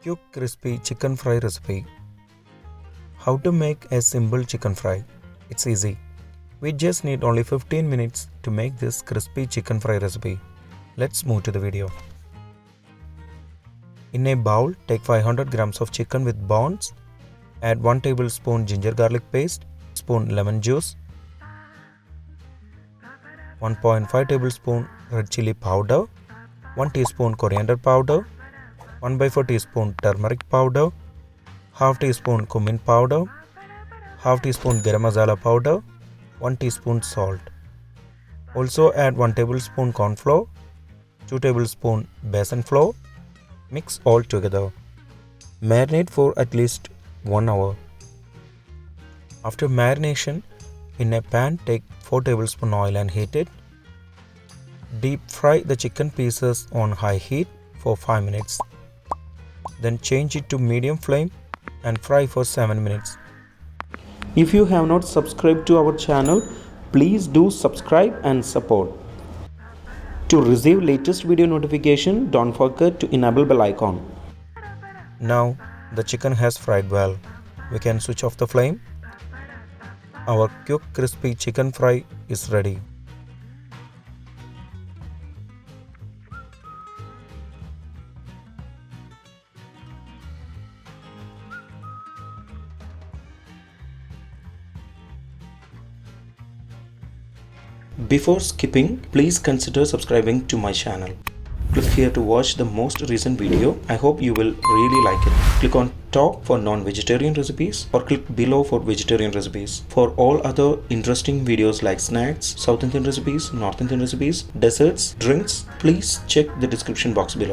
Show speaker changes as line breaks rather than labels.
Quick crispy chicken fry recipe. How to make a simple chicken fry? It's easy. We just need only 15 minutes to make this crispy chicken fry recipe. Let's move to the video. In a bowl, take 500 grams of chicken with bones. Add 1 tablespoon ginger garlic paste, spoon lemon juice, 1.5 tablespoon red chilli powder, 1 teaspoon coriander powder, 1/4 teaspoon turmeric powder, half teaspoon cumin powder, half teaspoon garam masala powder, 1 teaspoon salt. Also add 1 tablespoon corn flour, 2 tablespoon besan flour. Mix all together. Marinate for at least 1 hour. After marination, in a pan take 4 tablespoon oil and heat it. Deep fry the chicken pieces on high heat for 5 minutes. Then change it to medium flame and fry for 7 minutes.
If you have not subscribed to our channel, please do subscribe and support. To receive latest video notification, don't forget to enable bell icon.
Now the chicken has fried well. We can switch off the flame. Our quick crispy chicken fry is ready.
Before skipping, please consider subscribing to my channel. Click here to watch the most recent video. I hope you will really like it. Click on top for non-vegetarian recipes or click below for vegetarian recipes. For all other interesting videos like snacks, South Indian recipes, North Indian recipes, desserts, drinks, please check the description box below.